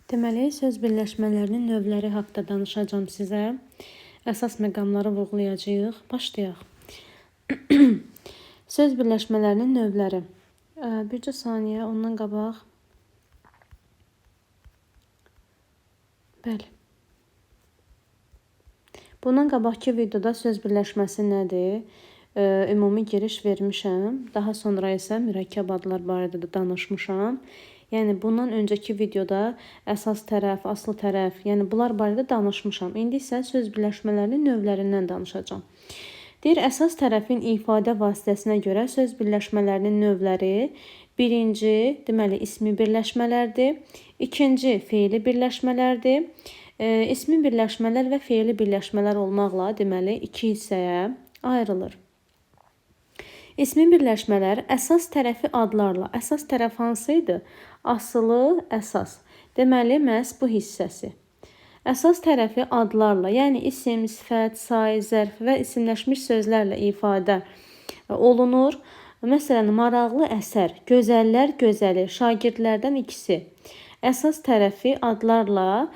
Deməli, söz birləşmələrinin növləri haqqında danışacağım sizə. Əsas məqamları vurğulayacağıq. Başlayaq. Söz birləşmələrinin növləri. Bircə saniyə, ondan qabaq. Bəli. Bundan qabaqki videoda söz birləşməsi nədir? Ümumi giriş vermişəm. Daha sonra isə mürəkkəb adlar barədə də danışmışam. Yəni bundan öncəki videoda əsas tərəf, aslı tərəf, yəni bunlar barədə danışmışam. İndi isə söz birləşmələrinin növlərindən danışacağam. Deyir, əsas tərəfin ifadə vasitəsinə görə söz birləşmələrinin növləri birinci, deməli, ismi birləşmələrdir. İkinci, feili birləşmələrdir. İsmi birləşmələr və feili birləşmələr olmaqla, deməli, iki hissəyə ayrılır. İsmi birləşmələr əsas tərəfi adlarla. Əsas tərəf hansı idi? Asılı, əsas. Deməli, məhz bu hissəsi. Əsas tərəfi adlarla, yəni isim, sifət, say, zərf və isimləşmiş sözlərlə ifadə olunur. Məsələn, maraqlı əsər, gözəllər gözəli, şagirdlərdən ikisi. Əsas tərəfi adlarla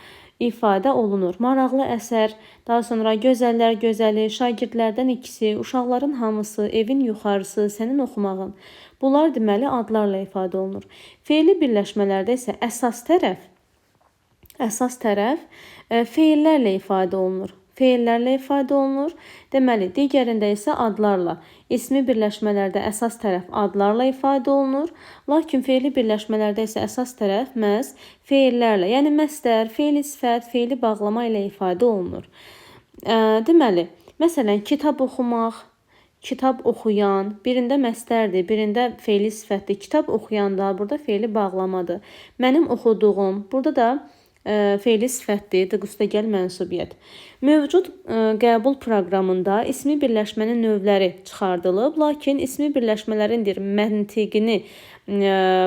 ifadə olunur. Maraqlı əsər, daha sonra gözəllər gözəli, şagirdlərdən ikisi, uşaqların hamısı, evin yuxarısı, sənin oxumağın. Bunlar deməli adlarla ifadə olunur. Feili birləşmələrdə isə əsas tərəf feillərlə ifadə olunur. Feillərlə ifadə olunur. Deməli, digərində isə adlarla. İsmi birləşmələrdə əsas tərəf adlarla ifadə olunur. Lakin feili birləşmələrdə isə əsas tərəf məhz feillərlə, yəni məsdər, feili sifət, feili bağlama ilə ifadə olunur. Deməli, məsələn, kitab oxumaq, kitab oxuyan, birində məsdərdir, birində feili sifətdir. Kitab oxuyanda burada feili bağlamadır. Mənim oxuduğum, burada da feili sifətdir, dəqüstəgəl mənsubiyyət. Mövcud qəbul proqramında ismi birləşmənin növləri çıxardılıb, lakin ismi birləşmələrin məntiqini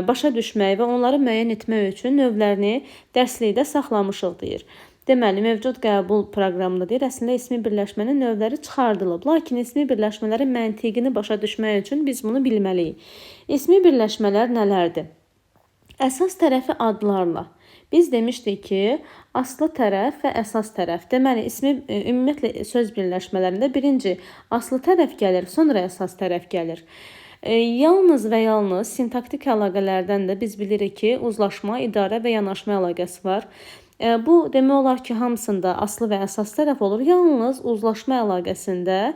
başa düşmək və onları müəyyən etmək üçün növlərini dərslikdə saxlamışıq deyir. Deməli, mövcud qəbul proqramında deyir, əslində ismi birləşmənin növləri çıxardılıb, lakin ismi birləşmələrin məntiqini başa düşmək üçün biz bunu bilməliyik. İsmi birləşmələr nələrdir? Əsas tərəfi adlarla. Biz demişdik ki, aslı tərəf və əsas tərəf. Deməli, ümumiyyətlə söz birləşmələrində birinci aslı tərəf gəlir, sonra əsas tərəf gəlir. Yalnız və yalnız sintaktik əlaqələrdən də biz bilirik ki, uzlaşma, idarə və yanaşma əlaqəsi var. Bu demək olar ki, hamısında aslı və əsas tərəf olur. Yalnız uzlaşma əlaqəsində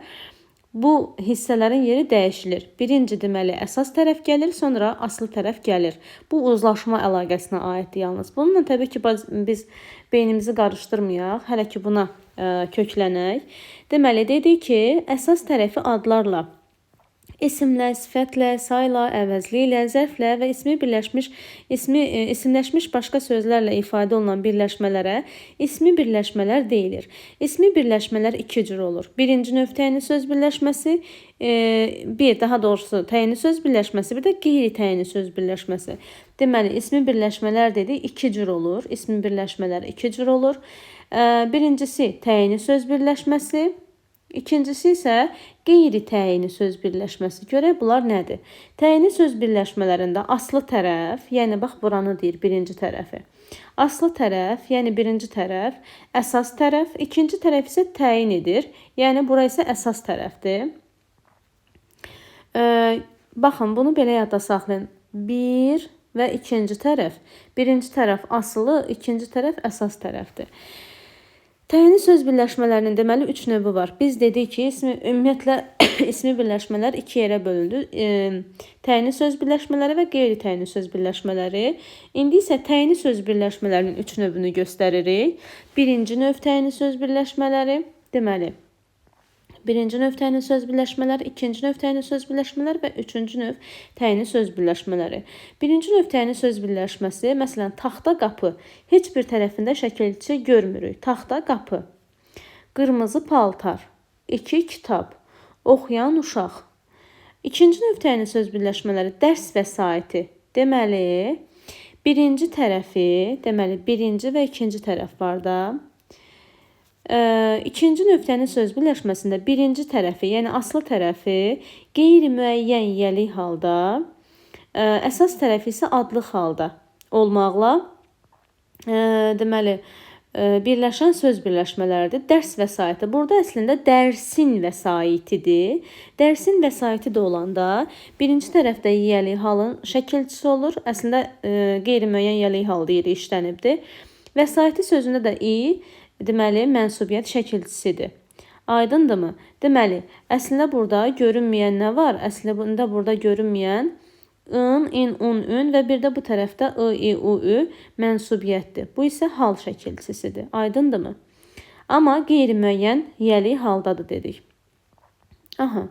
bu hissələrin yeri dəyişilir. Birinci deməli əsas tərəf gəlir, sonra aslı tərəf gəlir. Bu uzlaşma əlaqəsinə aiddir yalnız. Bununla təbii ki, biz beynimizi qarışdırmayaq, hələ ki buna köklənək. Deməli, dedik ki, əsas tərəfi adlarla, isimlə, sifətlə, sayla, əvəzliklə, zərflə və isimləşmiş başqa sözlərlə ifadə olunan birləşmələrə ismi birləşmələr deyilir. İsmi birləşmələr iki cür olur. Birinci növ təyinli söz birləşməsi, daha doğrusu təyinli söz birləşməsi, bir də qeyri-təyinli söz birləşməsi. Deməli, ismi birləşmələr dedik, iki cür olur. İsmi birləşmələr iki cür olur. Birincisi təyinli söz birləşməsi, İkincisi isə qeyri-təyinli söz birləşməsi. Görək bunlar nədir? Təyinli söz birləşmələrində aslı tərəf, yəni bax buranı deyir, birinci tərəfi. Aslı tərəf, yəni birinci tərəf, əsas tərəf, ikinci tərəf isə təyin edir. Yəni bura isə əsas tərəfdir. Baxın, bunu belə yadda saxlayın. Bir və ikinci tərəf. Birinci tərəf asılı, ikinci tərəf əsas tərəfdir. Təyinli söz birləşmələrinin deməli üç növü var. Biz dedik ki, ümumiyyətlə ismi birləşmələr iki yerə bölündü. Təyinli söz birləşmələri və qeyri-təyinli söz birləşmələri. İndi isə təyinli söz birləşmələrinin üç növünü göstəririk. Birinci növ təyinli söz birləşmələri, deməli, birinci növ təyinli söz birləşmələri, ikinci növ təyinli söz birləşmələri və üçüncü növ təyinli söz birləşmələri. Birinci növ təyinli söz birləşməsi, məsələn, taxta qapı. Heç bir tərəfində şəkilçi görmürük. Taxta qapı. Qırmızı paltar. 2 kitab. Oxuyan uşaq. İkinci növ təyinli söz birləşmələri dərs vəsaiti. Deməli, birinci tərəfi, deməli, birinci və ikinci tərəf var da. İkinci növ söz birləşməsində birinci tərəfi, yəni aslı tərəfi qeyri-müəyyən yəli halda, əsas tərəfi isə adlı halda olmaqla deməli, birləşən söz birləşmələridir. Dərs vəsaiti. Burada əslində dərsin vəsaitidir. Dərsin vəsaiti də olanda birinci tərəfdə yiyəli halın şəkilçisi olur. Əslində qeyri-müəyyən yiyəli hal deyirik, işlənibdir. Vəsaiti sözündə də deməli, mənsubiyyət şəkilçisidir. Aydındırmı? Deməli, əslində burada görünməyən nə var? Əslində burada görünməyən ın, in, un, ün və bir də bu tərəfdə ı, i, u, ü mənsubiyyətdir. Bu isə hal şəkilçisidir. Aydındırmı? Amma qeyri-müəyyən yiyəli haldadır dedik. Aha.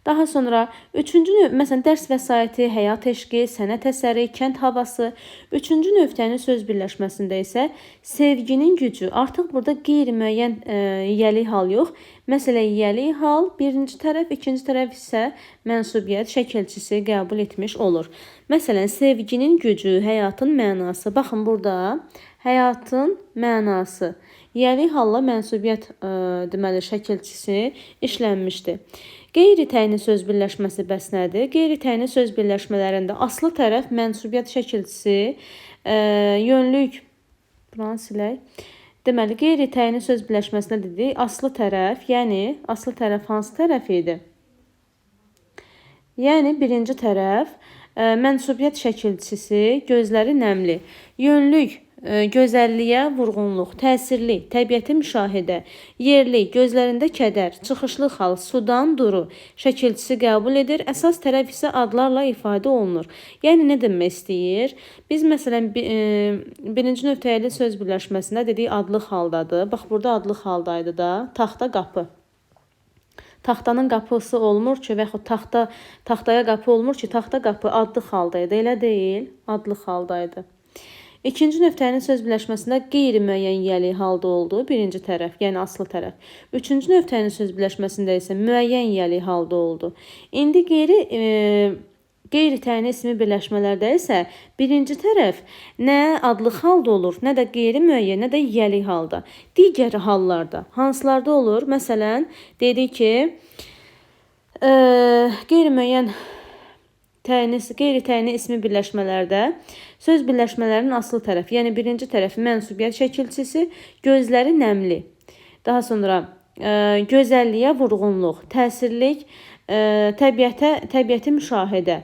Daha sonra üçüncü növ, məsələn, dərs vəsaiti, həyat eşqi, sənət əsəri, kənd havası. Üçüncü növdənin söz birləşməsində isə sevginin gücü. Artıq burada qeyri-müəyyən yiyəli hal yox. Məsələ yiyəli hal, birinci tərəf, ikinci tərəf isə mənsubiyyət şəkilçisi qəbul etmiş olur. Məsələn, sevginin gücü, həyatın mənası. Baxın burada həyatın mənası. Yiyəli halla mənsubiyyət deməli şəkilçisi işlənmişdir. Qeyri-təyini söz birləşməsi bəs nədir? Qeyri-təyini söz birləşmələrində aslı tərəf mənsubiyyət şəkilçisi, yönlük, buranı silək. Deməli, qeyri-təyini söz birləşməsində dedik, aslı tərəf, yəni aslı tərəf hansı tərəf idi? Yəni birinci tərəf, mənsubiyyət şəkilçisi, gözləri nəmli, yönlük, gözəlliyə vurğunluq, təsirli, təbiəti müşahidə, yerli, gözlərində kədər, çıxışlı hal, sudan duru şəkilçisi qəbul edir. Əsas tərəf isə adlarla ifadə olunur. Yəni nə demək istəyir? Biz məsələn birinci nöqtəli söz birləşməsində dedik adlıq haldadır. Bax burada adlıq haldaydı da, taxta qapı. Taxtanın qapısı olmur ki, və yaxud taxtaya qapı olmur ki, taxta qapı adlıq haldaydı. Elə deyil, adlıq haldaydı. İkinci nöqtənin söz birləşməsində qeyri-müəyyən yiyəli halda olduğu birinci tərəf, yəni aslı tərəf. Üçüncü nöqtənin söz birləşməsində isə müəyyən yiyəli halda oldu. İndi qeyri-təyini ismi birləşmələrdə isə birinci tərəf nə adlıq halda olur, nə də qeyri-müəyyən, nə də yiyəli halda. Digər hallarda hansılarda olur? Məsələn, dedik ki, qeyri-müəyyən qeyri-təyini ismi birləşmələrdə söz birləşmələrinin aslı tərəfi, yəni birinci tərəfi mənsubiyyət şəkilçisi, gözləri nəmli. Daha sonra gözəlliyə vurğunluq, təsirlik, təbiəti müşahidə.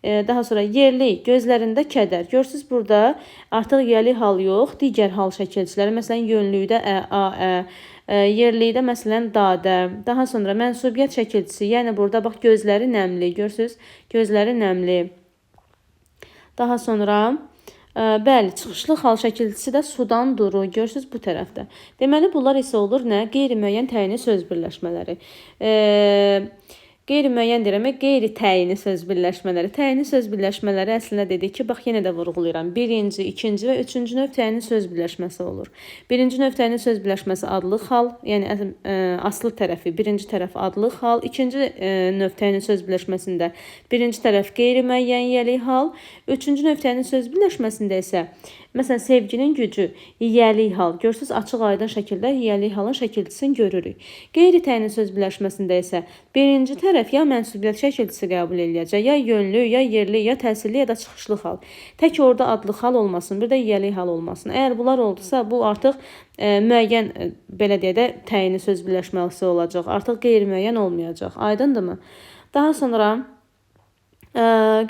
Daha sonra yerli, gözlərində kədər. Görürsünüz burada artıq yiyəli hal yox, digər hal şəkilçiləri, məsələn yönlükdə yerlikdə məsələn dadə. Daha sonra mənsubiyyət şəkilçisi, yəni burada bax gözləri nəmli, görürsünüz, gözləri nəmli. Daha sonra bəli, çıxışlı hal şəkilçisi də sudan duru, görürsünüz bu tərəfdə. Deməli bunlar isə olur nə? Qeyri-müəyyən təyini söz birləşmələri. Qeyri-müəyyən deyirəm, qeyri-təyini söz birləşmələri. Təyini söz birləşmələri əslində dedik ki, bax yenə də vurğulayıram. Birinci, ikinci və üçüncü növ təyini söz birləşməsi olur. Birinci növ təyini söz birləşməsi adlıq hal, yəni aslı tərəfi, birinci tərəf adlıq hal. İkinci növ təyini söz birləşməsində birinci tərəf qeyri-müəyyən yiyəli hal. Üçüncü növ təyini söz birləşməsində isə məsələn, sevginin gücü, yiyəli hal. Görürsünüz, açıq aydın şəkildə yiyəli halın şəkilçisini görürük. Qeyri-təyinin söz birləşməsində isə birinci tərəf ya mənsubiyyət şəkilçisi qəbul ediləcək, ya yönlü, ya yerli, ya təsirli, ya da çıxışlı hal. Tək orada adlı hal olmasın, bir də yiyəli hal olmasın. Əgər bunlar oldusa, bu artıq müəyyən, belə deyək də, təyini söz birləşməsi olacaq. Artıq qeyri-müəyyən olmayacaq. Aydındırmı? Daha sonra daha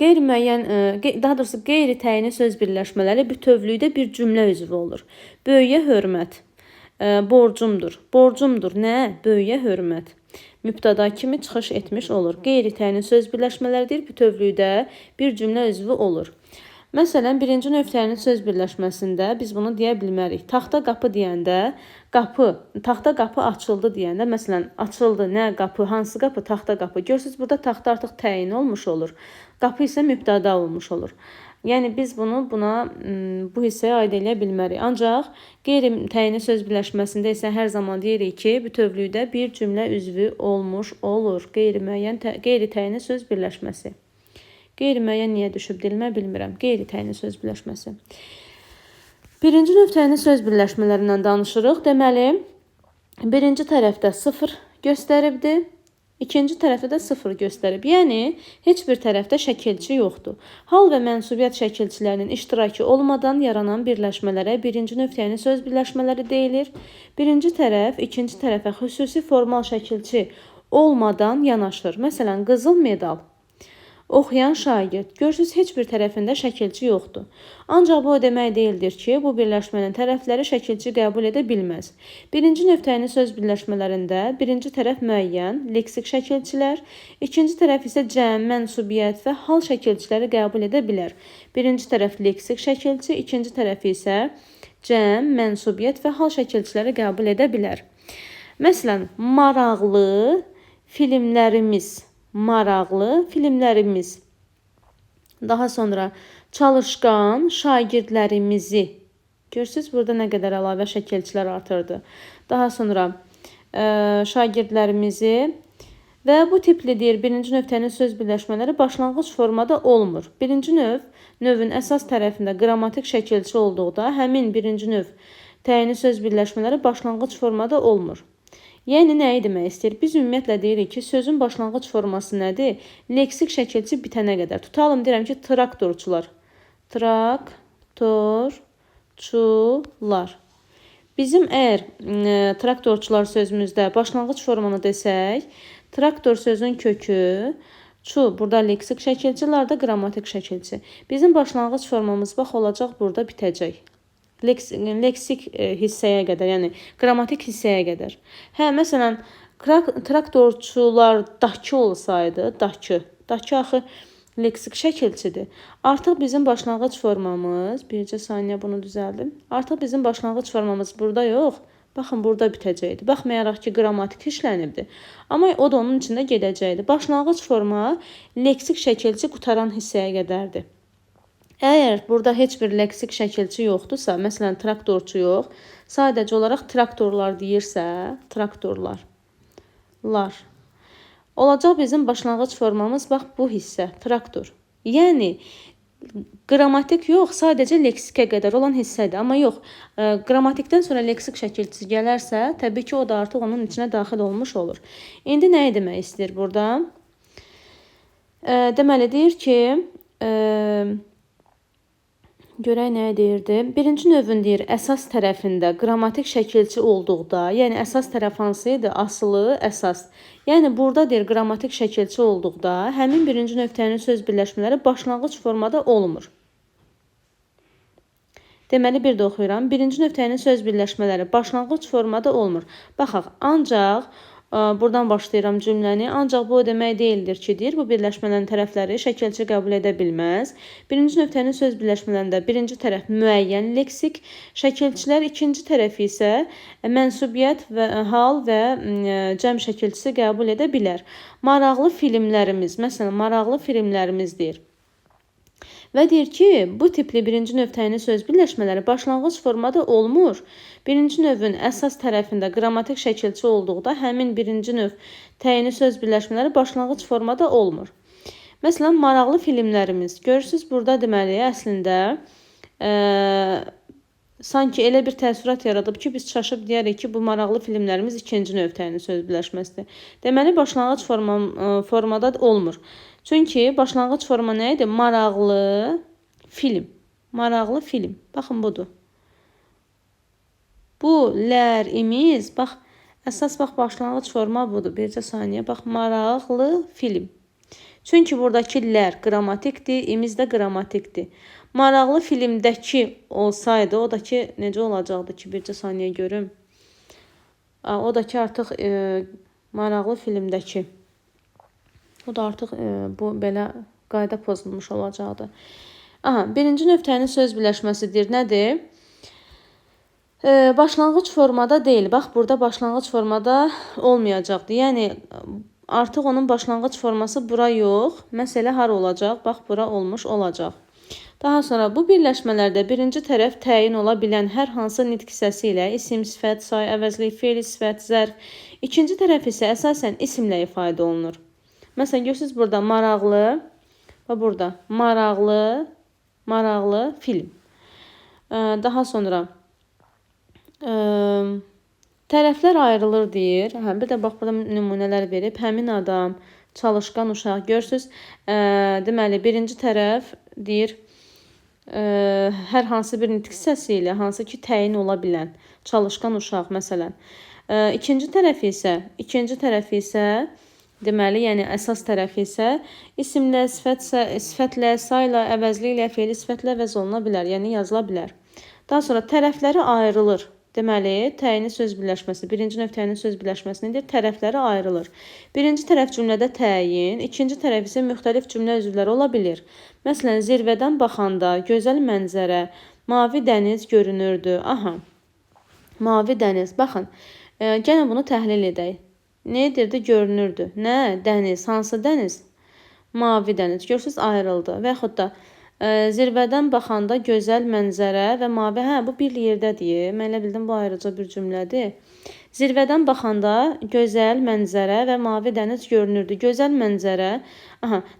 doğrusu qeyri-təyini söz birləşmələri bütövlükdə bir cümlə üzvü olur. Böyüyə hörmət, borcumdur. Borcumdur nə? Böyüyə hörmət. Mübtəda kimi çıxış etmiş olur. Qeyri-təyini söz birləşmələridir, bütövlükdə bir cümlə üzvü olur. Məsələn, birinci nöqtənin söz birləşməsində biz bunu deyə bilmərik. Taxta qapı deyəndə, taxta qapı açıldı deyəndə, məsələn, açıldı, nə qapı, hansı qapı? Taxta qapı. Görürsünüz, burada taxta artıq təyin olmuş olur. Qapı isə mübtəda olmuş olur. Yəni, biz bunu bu hissəyə aid eləyə bilmərik. Ancaq qeyri-təyini söz birləşməsində isə hər zaman deyirik ki, bütövlükdə bir cümlə üzvü olmuş olur. Qeyri-təyini söz birləşməsi. Qeyri-müəyyən niyə düşüb dilimə bilmirəm. Qeyri-təyini söz birləşməsi. Birinci nöqtənin söz birləşmələrindən danışırıq. Deməli, birinci tərəfdə 0 göstəribdir. İkinci tərəfdə də 0 göstərib. Yəni, heç bir tərəfdə şəkilçi yoxdur. Hal və mənsubiyyət şəkilçilərinin iştirakı olmadan yaranan birləşmələrə birinci növ təyini söz birləşmələri deyilir. Birinci tərəf, ikinci tərəfə xüsusi formal şəkilçi olmadan yanaşır. Məsələn, qızıl medal. Oxuyan şagird. Görürsünüz, heç bir tərəfində şəkilçi yoxdur. Ancaq bu o demək deyildir ki, bu birləşmənin tərəfləri şəkilçi qəbul edə bilməz. Birinci növ təyini söz birləşmələrində birinci tərəf müəyyən, leksik şəkilçilər, ikinci tərəf isə cəm, mənsubiyyət və hal şəkilçiləri qəbul edə bilər. Birinci tərəf leksik şəkilçi, ikinci tərəf isə cəm, mənsubiyyət və hal şəkilçiləri qəbul edə bilər. Məsələn, maraqlı filmlərimiz. Maraqlı filmlərimiz. Daha sonra çalışqan şagirdlərimizi. Görürsünüz, burada nə qədər əlavə şəkilçilər artırdı. Daha sonra şagirdlərimizi və bu tipli deyir, birinci növ təyinin söz birləşmələri başlanğıc formada olmur. Birinci növün əsas tərəfində qrammatik şəkilçi olduqda, həmin birinci növ təyini söz birləşmələri başlanğıc formada olmur. Yəni, nəyi demək istəyir? Biz ümumiyyətlə deyirik ki, sözün başlanğıc forması nədir? Leksik şəkilçi bitənə qədər. Tutalım, deyirəm ki, traktorçular. Traktorçular. Bizim əgər traktorçular sözümüzdə başlanğıc formanı desək, traktor sözün kökü, burada leksik şəkilçi, larda qrammatik şəkilçi. Bizim başlanğıc formamız bax olacaq, burada bitəcək. Leksik hissəyə qədər, yəni qrammatik hissəyə qədər. Məsələn, traktorçulardakı olsaydı, dakı axı leksik şəkilçidir. Artıq bizim başlanğıc formamız, bircə saniyə bunu düzəldim. Artıq bizim başlanğıc formamız burada yox, baxın burada bitəcəkdir. Baxmayaraq ki, qrammatik işlənibdir. Amma o da onun içində gedəcəkdir. Başlanğıc forma leksik şəkilçi qutaran hissəyə qədərdir. Əgər burada heç bir leksik şəkilçi yoxdursa, məsələn, traktorçu yox, sadəcə olaraq traktorlar deyirsə, traktorlar, olacaq bizim başlanğıc formamız, bax bu hissə, traktor. Yəni, qrammatik yox, sadəcə leksikə qədər olan hissədir. Amma yox, qrammatikdən sonra leksik şəkilçisi gələrsə, təbii ki, o da artıq onun içinə daxil olmuş olur. İndi nəyi demək istəyir burada? Deməli, deyir ki, görək nəyə deyirdi? Birinci növün deyir, əsas tərəfində qrammatik şəkilçi olduqda, yəni əsas tərəf hansı idi? Asılı, əsas. Yəni burada deyir, qrammatik şəkilçi olduqda, həmin birinci növ təyinin söz birləşmələri başlanğıc formada olmur. Deməli, bir də oxuyuram. Birinci növ təyinin söz birləşmələri başlanğıc formada olmur. Baxaq, ancaq buradan başlayıram cümləni. Ancaq bu o demək deyildir ki, deyir, bu birləşmələrin tərəfləri şəkilçi qəbul edə bilməz. Birinci növ təyinin söz birləşmələrində birinci tərəf müəyyən leksik şəkilçilər, ikinci tərəf isə mənsubiyyət və hal və cəm şəkilçisi qəbul edə bilər. Maraqlı filmlərimiz, məsələn, maraqlı filmlərimiz deyir. Və deyir ki, bu tipli birinci növ təyini söz birləşmələri başlanğıc formada olmur. Birinci növün əsas tərəfində qrammatik şəkilçi olduqda, həmin birinci növ təyini söz birləşmələri başlanğıc formada olmur. Məsələn, maraqlı filmlərimiz. Görürsünüz, burada deməli, əslində, sanki elə bir təəssürat yaradıb ki, biz çaşıb deyərik ki, bu maraqlı filmlərimiz ikinci növ təyini söz birləşməsidir. Deməli, başlanğıc formada olmur. Çünki başlanğıc forma nə idi? Maraqlı film. Maraqlı film. Baxın, budur. Bu lərimiz, bax, əsas başlanğıc forma budur. Bircə saniyə, bax, maraqlı film. Çünki buradakı lər qrammatikdir, imiz də qrammatikdir. Maraqlı filmdəki olsaydı, o da ki, necə olacaqdı ki, bircə saniyə görüm. O da ki, artıq maraqlı filmdəki. O da artıq bu belə qayda pozulmuş olacaqdı. Birinci növ təyinin söz birləşməsidir. Nədir? Başlanğıc formada deyil. Bax, burada başlanğıc formada olmayacaqdı. Yəni, artıq onun başlanğıc forması bura yox. Məsələ har olacaq? Bax, bura olmuş olacaq. Daha sonra bu birləşmələrdə birinci tərəf təyin ola bilən hər hansı nitq hissəsi ilə isim, sifət, say, əvəzlik, fe'l, sifət, zərf. İkinci tərəf isə əsasən isimlə ifadə olunur. Məsələn, görürsünüz burada maraqlı və burada maraqlı film. Daha sonra Tərəflər ayrılır deyir. Bir də bax burada nümunələr verib. Həmin adam, çalışqan uşaq. Görürsüz, deməli birinci tərəf deyir hər hansı bir nitq hissəsi ilə hansı ki təyin ola bilən çalışqan uşaq məsələn. İkinci tərəf isə deməli, yəni əsas tərəfi isə isimlə, sifətlə, sayla, əvəzliklə, fe'li sifətlə əvəz oluna bilər, yəni yazıla bilər. Daha sonra tərəfləri ayrılır. Deməli, təyini söz birləşməsi, birinci növ təyini söz birləşməsi nedir? Tərəfləri ayrılır. Birinci tərəf cümlədə təyin, ikinci tərəf isə müxtəlif cümlə üzvləri ola bilir. Məsələn, zirvədən baxanda gözəl mənzərə, mavi dəniz görünürdü. Aha, mavi dəniz. Baxın, gəlin bunu təhlil edək. Nə edirdi? Görünürdü. Nə? Dəniz. Hansı dəniz? Mavi dəniz. Görürsünüz, ayrıldı. Və yaxud da zirvədən baxanda gözəl mənzərə və mavi, bu bir yerdədir. Mən elə bildim bu ayrıca bir cümlədir. Zirvədən baxanda gözəl mənzərə və mavi dəniz görünürdü. Gözəl mənzərə.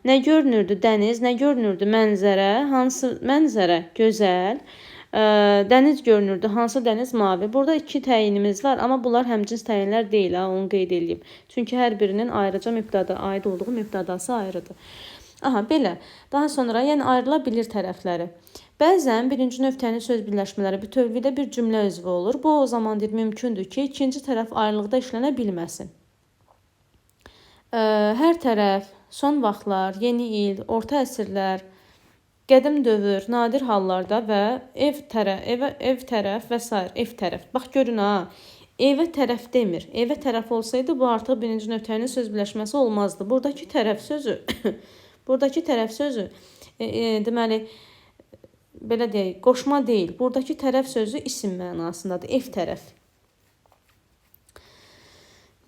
Nə görünürdü? Dəniz. Nə görünürdü? Mənzərə. Hansı mənzərə? Gözəl. Dəniz görünürdü. Hansı dəniz? Mavi. Burada iki təyinimiz var, amma bunlar həmcins təyinlər deyil, onu qeyd edeyim. Çünki hər birinin ayrıca mübtəda, aid olduğu mübtədası ayrıdır. Belə. Daha sonra, yəni ayrıla bilir tərəfləri. Bəzən birinci növ təyini söz birləşmələri bütövlükdə bir cümlə üzvü olur. Bu o zaman mümkündür ki, ikinci tərəf ayrılıqda işlənə bilməsin. Hər tərəf, son vaxtlar, yeni il, orta əsrlər, qədim dövr, nadir hallarda və ev tərəf və s. Ev tərəf. Bax, görün evə tərəf demir. Evə tərəf olsaydı, bu artıq birinci növ təyinin söz birləşməsi olmazdı. Buradakı tərəf sözü, deməli, belə deyək, qoşma deyil. Buradakı tərəf sözü isim mənasındadır. Ev tərəf.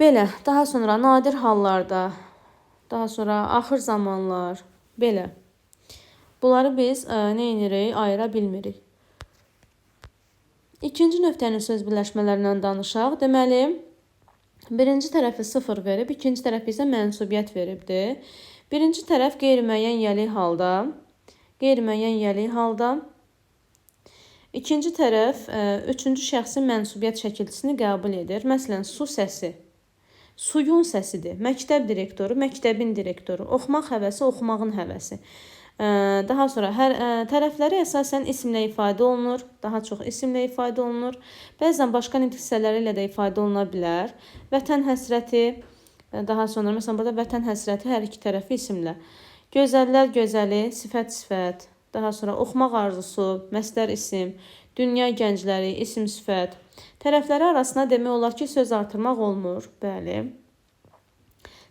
Belə, daha sonra nadir hallarda, daha sonra axır zamanlar, belə. Bunları biz nə edirik? Ayıra bilmirik. İkinci növ təyinin söz birləşmələrindən danışaq. Deməli, birinci tərəfi 0 verib, ikinci tərəfi isə mənsubiyyət veribdir. Birinci tərəf qeyri-müəyyən yəli halda, ikinci tərəf üçüncü şəxsin mənsubiyyət şəkilçisini qəbul edir. Məsələn, su səsi, suyun səsidir. Məktəb direktoru, məktəbin direktoru. Oxumaq həvəsi, oxumağın həvəsi. Daha sonra tərəfləri əsasən isimlə ifadə olunur. Daha çox isimlə ifadə olunur. Bəzən başqa nitq hissələri ilə də ifadə oluna bilər. Vətən həsrəti, daha sonra məsələn burada vətən həsrəti hər iki tərəfi isimlə. Gözəllər gözəli, sifət. Daha sonra oxumaq arzusu, məsdər isim, dünya gəncləri, isim sifət. Tərəfləri arasında demək olar ki, söz artırmaq olmur. Bəli.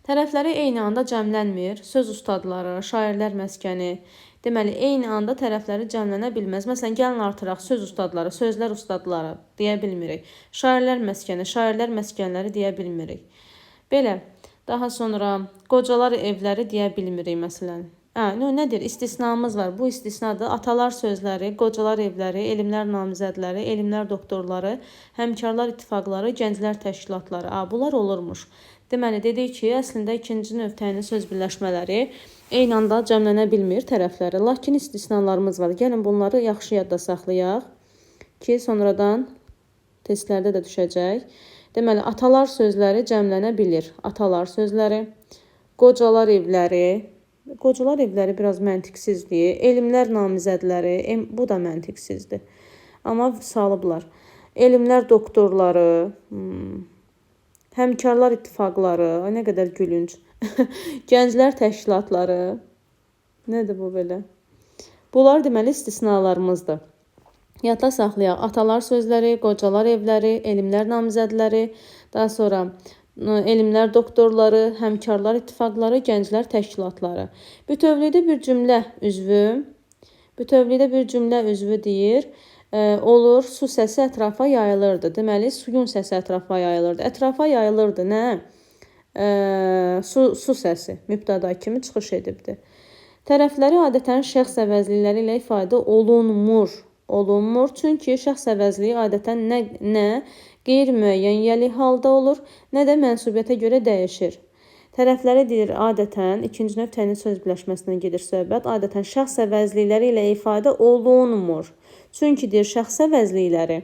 Tərəfləri eyni anda cəmlənmir. Söz ustadları, şairlər məskəni. Deməli, eyni anda tərəfləri cəmlənə bilməz. Məsələn, gəlin artıraq söz ustadları, sözlər ustadları deyə bilmirik. Şairlər məskəni, şairlər məskənləri deyə bilmirik. Belə, daha sonra qocalar evləri deyə bilmirik məsələn. Nədir? İstisnamız var. Bu istisnadır. Atalar sözləri, qocalar evləri, elmlər namizədləri, elmlər doktorları, həmkarlar ittifaqları, gənclər təşkilatları. Bunlar olurmuş. Deməli, dedik ki, əslində ikinci növ təyinin söz birləşmələri eyni anda cəmlənə bilmir tərəfləri. Lakin istisnalarımız var. Gəlin bunları yaxşı yadda saxlayaq ki, sonradan testlərdə də düşəcək. Deməli, atalar sözləri cəmlənə bilir. Atalar sözləri, qocalar evləri biraz məntiqsizdir. Elmlər namizədləri, bu da məntiqsizdir. Amma salıblar. Elmlər doktorları, həmkarlar ittifaqları, nə qədər gülünc. Gənclər təşkilatları. Nədir bu belə? Bunlar deməli istisnalarımızdır. Yadda saxlayaq. Atalar sözləri, qocalar evləri, elmlər namizədləri, daha sonra elmlər doktorları, həmkarlar ittifaqları, gənclər təşkilatları. Bütövlükdə bir cümlə üzvü deyir. Olur, su səsi ətrafa yayılırdı. Deməli, suyun səsi ətrafa yayılırdı. Ətrafa yayılırdı, nə? Su səsi mübtəda kimi çıxış edibdir. Tərəfləri adətən şəxs əvəzlikləri ilə ifadə olunmur. Çünki şəxs əvəzliyi adətən nə qeyri-müəyyən yəli halda olur, nə də mənsubiyyətə görə dəyişir. Tərəfləri deyir, adətən, ikinci növ təyinin söz birləşməsindən gedir söhbət, adətən şəxs əvəzlikləri ilə ifadə olunmur. Çünki deyir, şəxs əvəzlikləri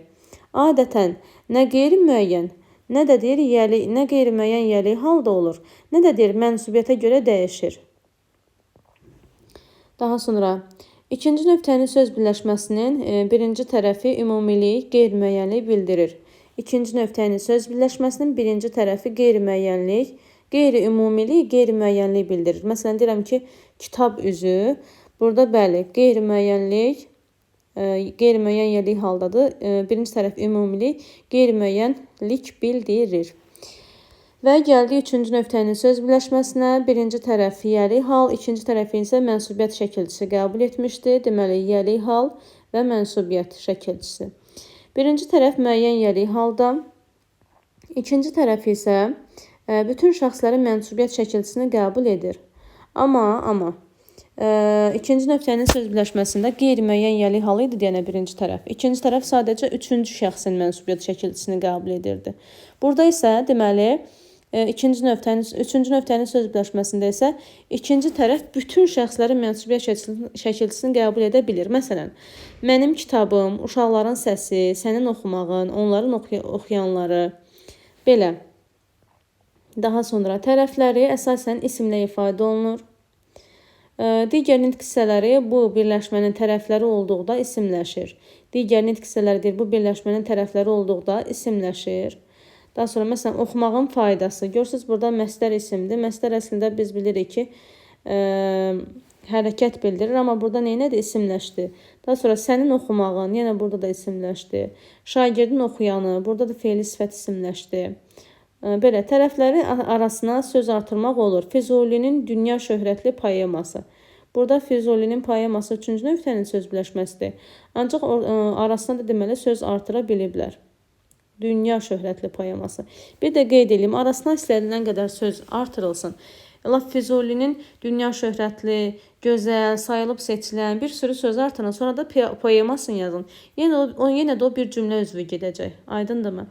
adətən nə qeyri-müəyyən, Nə də deyir yəli, nə qeyri-müəyyən yəli halda olur, nə də deyir mənsubiyyətə görə dəyişir. Daha sonra ikinci nöqtənin söz birləşməsinin birinci tərəfi ümumilik, qeyri-müəyyənlik bildirir. İkinci nöqtənin söz birləşməsinin birinci tərəfi qeyri-müəyyənlik, qeyri-ümumilik, qeyri-müəyyənlik bildirir. Məsələn, deyirəm ki, kitab üzü. Burada bəli, qeyri-müəyyənlik, qeyri-müəyyən yəlik haldadır. Birinci tərəf ümumilik, qeyri-müəyyənlik bildirir. Və gəldik üçüncü nöqtənin söz birləşməsinə. Birinci tərəf yəli hal, ikinci tərəfi isə mənsubiyyət şəkilçisi qəbul etmişdir. Deməli, yəli hal və mənsubiyyət şəkilçisi. Birinci tərəf müəyyən yəli halda, ikinci tərəf isə bütün şəxslərin mənsubiyyət şəkilçisini qəbul edir. Amma ikinci nöqtənin söz birləşməsində qeyri-müəyyən yəli halı idi deyənə birinci tərəf. İkinci tərəf sadəcə üçüncü şəxsin mənsubiyyət şəkilçisini qəbul edirdi. Burada isə deməli üçüncü nöqtənin söz birləşməsində isə ikinci tərəf bütün şəxslərin mənsubiyyət şəkilçisini qəbul edə bilir. Məsələn, mənim kitabım, uşaqların səsi, sənin oxumağın, onların oxuyanları, belə. Daha sonra tərəfləri əsasən isimlə ifadə olunur. Digər nitq hissələri bu birləşmənin tərəfləri olduqda isimləşir. Digər nitq hissələri bu birləşmənin tərəfləri olduqda isimləşir. Daha sonra məsələn oxumağın faydası. Görürsünüz burada məsdər isimdir. Məsdər əslində biz bilirik ki, hərəkət bildirir, amma burada neynədir? İsimləşdi. Daha sonra sənin oxumağın, yenə burada da isimləşdi. Şagirdin oxuyanı, burada da fe'li sifət isimləşdi. Belə tərəfləri arasına söz artırmaq olur. Füzulinin dünya şöhrətli poeması. Burada Füzulinin poeması üçüncü nöqtənin söz birləşməsidir. Ancaq arasına da deməli söz artıra biliblər. Dünya şöhrətli poeması. Bir də qeyd edeyim, arasına istənilən qədər söz artırılsın. Füzulinin dünya şöhrətli, gözəl, sayılıb seçilən bir sürü söz artırın. Sonra da poemasını yazın. Yenə də o bir cümlə üzvü gedəcək. Aydındırmı?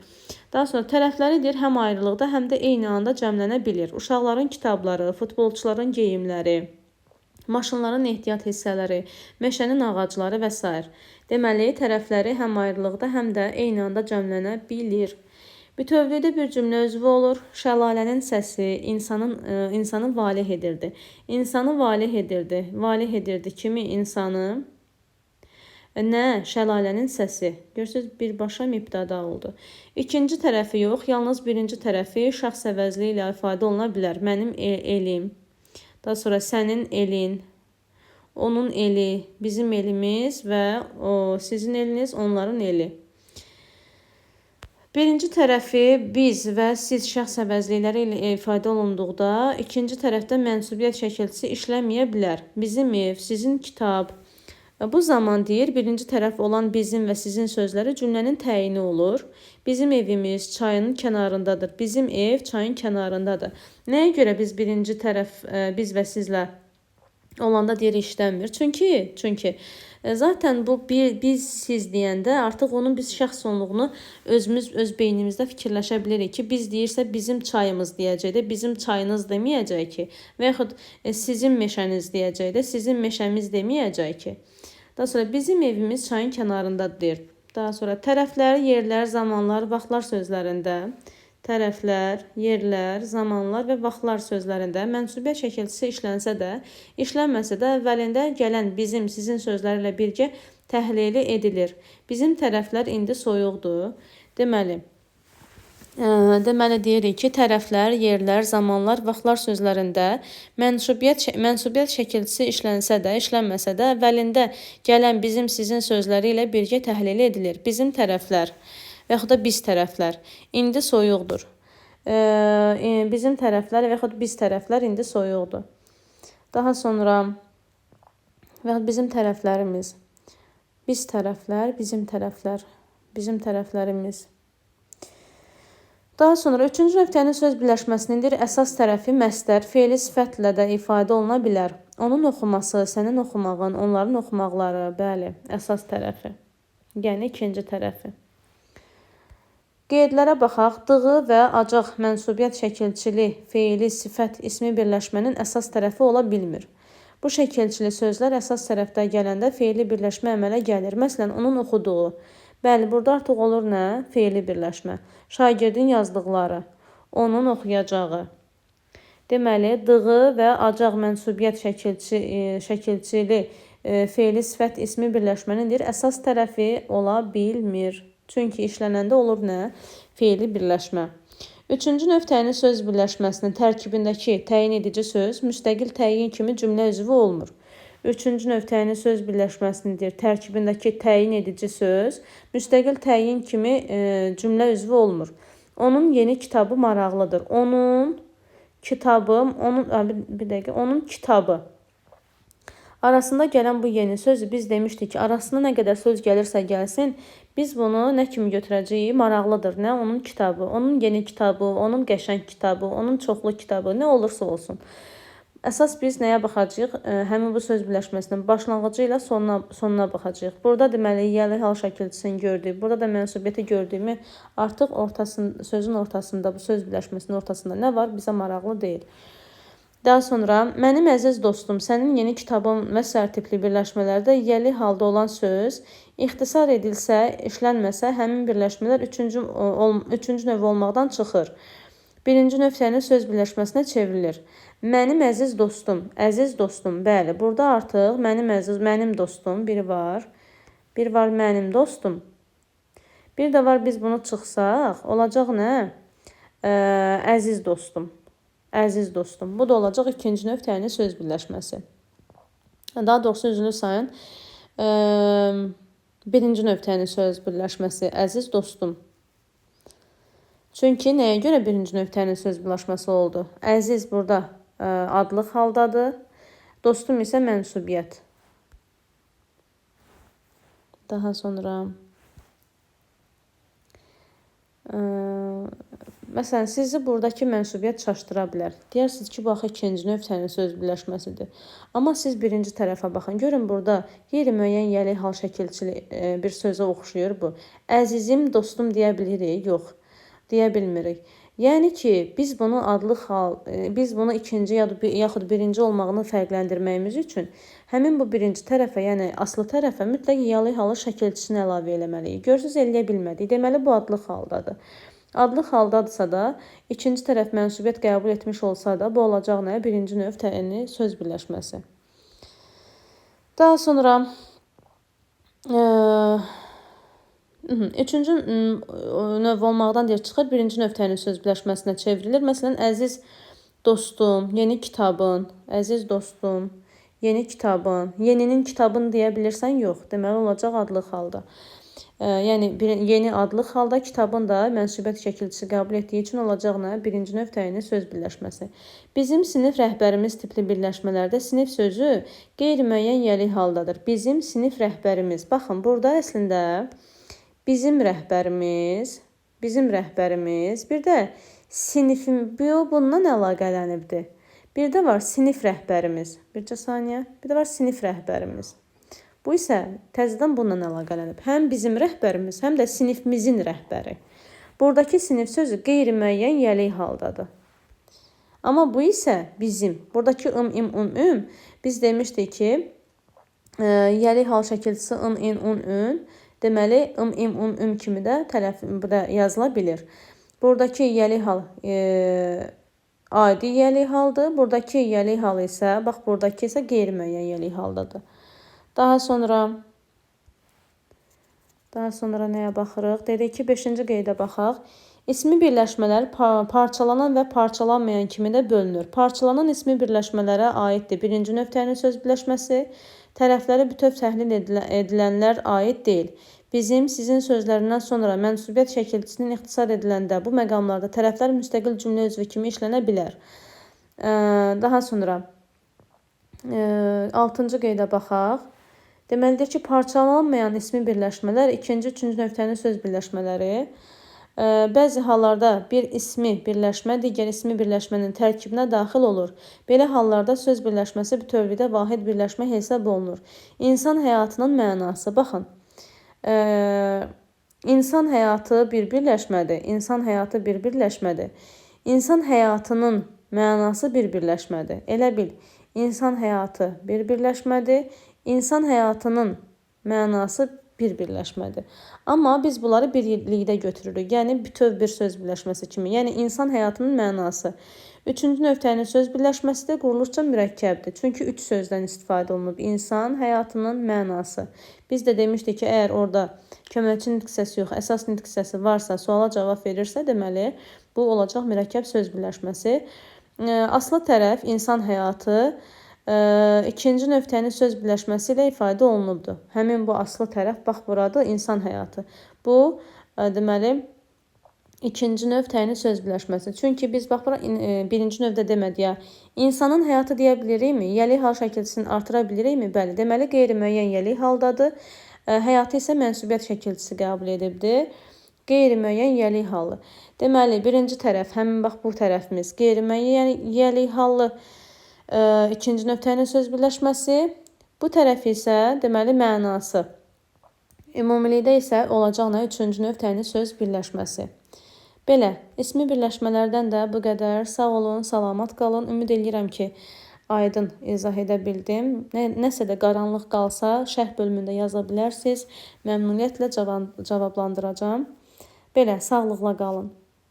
Daha sonra tərəfləri deyir, həm ayrılıqda, həm də eyni anda cəmlənə bilir. Uşaqların kitabları, futbolçuların geyimləri, maşınların ehtiyat hissələri, meşənin ağacları və s. Deməli, tərəfləri həm ayrılıqda, həm də eyni anda cəmlənə bilir. Bütövlükdə bir cümlə üzvü olur. Şəlalənin səsi insanı valeh edirdi. İnsanı valeh edirdi. Valeh edirdi kimi insanı? Nə? Şəlalənin səsi. Görürsünüz, birbaşa mübtəda oldu. İkinci tərəfi yox, yalnız birinci tərəfi şəxs əvəzli ilə ifadə oluna bilər. Mənim elim, daha sonra sənin elin, onun eli, bizim elimiz və sizin eliniz, onların eli. Birinci tərəfi biz və siz şəxs əvəzlikləri ilə ifadə olunduqda, ikinci tərəfdə mənsubiyyət şəkilçisi işləməyə bilər. Bizim ev, sizin kitab. Bu zaman deyir, birinci tərəf olan bizim və sizin sözləri cümlənin təyini olur. Bizim evimiz çayın kənarındadır. Bizim ev çayın kənarındadır. Nəyə görə biz birinci tərəf biz və sizlə olanda deyir işləmir? Çünki zaten bu biz siz deyəndə artıq onun biz şəxsonluğunu özümüz öz beynimizdə fikirləşə bilirik ki, biz deyirsə bizim çayımız deyəcək də, bizim çayınız deməyəcək ki, və yaxud sizin meşəniz deyəcək də, sizin meşəmiz deməyəcək ki. Daha sonra bizim evimiz çayın kənarındadır deyir. Daha sonra tərəflər, yerlər, zamanlar, vaxtlar sözlərində, tərəflər, yerlər, zamanlar və vaxtlar sözlərində mənsubiyyət şəkilçisi işlənsə də, işlənməsə də əvvəlində gələn bizim, sizin sözlərlə birgə təhlili edilir. Bizim tərəflər indi soyuqdur. Deməli deyirik ki, tərəflər, yerlər, zamanlar, vaxtlar sözlərində mənsubiyyət şəkilçisi işlənsə də, işlənməsə də əvvəlində gələn bizim, sizin sözləri ilə birgə təhlil edilir. Bizim tərəflər və yaxud da biz tərəflər indi soyuqdur. Bizim tərəflər və yaxud biz tərəflər indi soyuqdur. Daha sonra və yaxud bizim tərəflərimiz, biz tərəflər, bizim tərəflər, bizim tərəflərimiz. Daha sonra üçüncü nöqtənin söz birləşməsinindir. Əsas tərəfi məsdər, fe'li sifətlə də ifadə oluna bilər. Onun oxuması, sənin oxumağın, onların oxumaqları, bəli, əsas tərəfi. Yəni ikinci tərəfi. Qeydlərə baxaq. Dığı və acaq mənsubiyyət şəkilçili, fe'li, sifət, ismi birləşmənin əsas tərəfi ola bilmir. Bu şəkilçili sözlər əsas tərəfdə gələndə fe'li birləşmə əmələ gəlir. Məsələn, onun oxuduğu. Bəli, burada artıq olur nə? Fe'li birləşmə. Şagirdin yazdıqları, onun oxuyacağı. Deməli, dığı və acaq mənsubiyyət şəkilçili fe'li sifət ismi birləşmənindir. Əsas tərəfi ola bilmir. Çünki işlənəndə olur nə? Fe'li birləşmə. Üçüncü növ təyini söz birləşməsinin tərkibindəki təyin edici söz müstəqil təyin kimi cümlə üzvü olmur. Üçüncü növ təyini söz birləşməsidir. Tərkibindəki təyin edici söz müstəqil təyin kimi cümlə üzvü olmur. Onun yeni kitabı maraqlıdır. Onun kitabı. Arasında gələn bu yeni sözü biz demişdik ki, arasında nə qədər söz gəlirsə gəlsin, biz bunu nə kimi götürəcəyik? Maraqlıdır. Nə? Onun kitabı, onun yeni kitabı, onun qəşəng kitabı, onun çoxlu kitabı, nə olursa olsun. Əsas biz nəyə baxacağıq? Həmin bu söz birləşməsinin başlanğıcı ilə sonuna baxacağıq. Burada deməli, yəli hal şəkilçisini gördük. Burada da mənsubiyyəti gördüyümü artıq sözün ortasında, bu söz birləşməsinin ortasında nə var? Bizə maraqlı deyil. Daha sonra, mənim əziz dostum, sənin yeni kitabın və sair tipli birləşmələrdə yəli halda olan söz ixtisar edilsə, işlənməsə, həmin birləşmələr üçüncü növ olmaqdan çıxır. Birinci növ təyini söz birləşməsinə çevrilir. Mənim əziz dostum, bəli, burada artıq mənim dostum, biri var. Bir var mənim dostum. Bir də var biz bunu çıxsaq, olacaq nə? Əziz dostum. Əziz dostum. Bu da olacaq ikinci növ təyini söz birləşməsi. Daha doğrusu üzünü sayın. Birinci növ təyini söz birləşməsi. Əziz dostum. Çünki nəyə görə birinci növ təyini söz birləşməsi oldu? Əziz burada adlıq haldadır. Dostum isə mənsubiyyət. Daha sonra məsələn, sizi buradakı mənsubiyyət çaşdıra bilər. Deyirsiniz ki, bax, ikinci növ təyini söz birləşməsidir. Amma siz birinci tərəfə baxın. Görün, burada qeyri-müəyyən yəli hal şəkilçili bir sözə oxşuyur bu. Əzizim, dostum deyə bilirik? Yox, deyə bilmirik. Yəni ki, biz bunu adlıq hal, biz bunu ikinci yaxud birinci olmağını fərqləndirməyimiz üçün həmin bu birinci tərəfə, yəni aslı tərəfə mütləq yəli halı şəkilçisini əlavə eləməliyik. Görürsünüz, eləyə bilmədik. Deməli, bu adlıq haldadır. Adlıq haldadırsa da, ikinci tərəf mənsubiyyət qəbul etmiş olsa da, bu olacaq nə? Birinci növ təyini söz birləşməsi. Daha sonra üçüncü növ olmaqdan deyir çıxır, birinci növ təyini söz birləşməsinə çevrilir. Məsələn, əziz dostum, yeni kitabın, əziz dostum, yeni kitabın, yeninin kitabını deyə bilirsən? Yox, deməli olacaq adlıq halda. Yəni, yeni adlıq halda kitabın da mənsubiyyət şəkilçisi qəbul etdiyi üçün olacaq nə? Birinci növ təyini söz birləşməsi. Bizim sinif rəhbərimiz tipli birləşmələrdə sinif sözü qeyri-müəyyən yəli haldadır. Bizim sinif rəhbərimiz. Baxın, burada əslində bizim rəhbərimiz, bir də sinifim, bundan əlaqələnibdir. Bir də var sinif rəhbərimiz. Bircə saniyə. Bir də var sinif rəhbərimiz. Bu isə təzədən bununla əlaqələnib. Həm bizim rəhbərimiz, həm də sinifimizin rəhbəri. Buradakı sinif sözü qeyri-müəyyən yəli haldadır. Amma bu isə bizim. Buradakı biz demişdik ki, yəli hal şəkilçisi ın. Deməli, kimi də burada yazıla bilir. Buradakı yəli hal adi yəli haldır. Buradakı yəli hal isə, bax, buradakı isə qeyri-müəyyən yəli haldadır. Daha sonra nəyə baxırıq? Dedik ki, 5-ci qeydə baxaq. İsmi birləşmələr parçalanan və parçalanmayan kimi də bölünür. Parçalanan ismi birləşmələrə aiddir. Birinci növ təyini söz birləşməsi, tərəfləri bütöv təhlil edilənlər aid deyil. Bizim, sizin sözlərindən sonra mənsubiyyət şəkilçisinin ixtisar ediləndə bu məqamlarda tərəflər müstəqil cümlə üzvü kimi işlənə bilər. Daha sonra 6-cı qeydə baxaq. Deməlidir ki, parçalanmayan ismi birləşmələr, ikinci, üçüncü növ təyini söz birləşmələri bəzi hallarda bir ismi birləşmə digər ismi birləşmənin tərkibinə daxil olur. Belə hallarda söz birləşməsi bütövlükdə vahid birləşmə hesab olunur. İnsan həyatının mənası. Baxın, insan həyatı bir birləşmədir. İnsan həyatı bir birləşmədir. İnsan həyatının mənası bir birləşmədir. Elə bil, insan həyatı bir birləşmədir. İnsan həyatının mənası bir birləşmədir. Amma biz bunları birlikdə götürürük. Yəni bütöv bir söz birləşməsi kimi. Yəni insan həyatının mənası. Üçüncü nöqtənin söz birləşməsi də quruluşca mürəkkəbdir. Çünki üç sözdən istifadə olunub. İnsan həyatının mənası. Biz də demişdik ki, əgər orada köməkçi nitq hissəsi yox, əsas nitq hissəsi varsa, suala cavab verirsə, deməli bu olacaq mürəkkəb söz birləşməsi. Aslı tərəf insan həyatı ikinci nöqtənin söz birləşməsi ilə ifadə olunubdur. Həmin bu aslı tərəf, bax burada insan həyatı. Bu, deməli, ikinci nöqtənin söz birləşməsi. Çünki biz, bax, birinci növdə demədik ya, insanın həyatı deyə bilirikmi? Yəli hal şəkilçisini artıra bilirikmi? Bəli, deməli, qeyri-müəyyən yəli haldadır. Həyatı isə mənsubiyyət şəkilçisi qəbul edibdir. Qeyri-müəyyən yəli halı. Deməli, birinci tərəf, həmin bax bu tərəfimiz qeyri-müəyyən yəli halı. İkinci nöqtənin söz birləşməsi. Bu tərəf isə deməli mənası. Ümumilikdə isə olacaq nə? Üçüncü nöqtənin söz birləşməsi. Belə, ismi birləşmələrdən də bu qədər. Sağ olun, salamat qalın. Ümid edirəm ki, aydın izah edə bildim. Nəsə də qaranlıq qalsa, şərh bölümündə yaza bilərsiniz. Məmnuniyyətlə cavablandıracağam. Belə, sağlıqla qalın.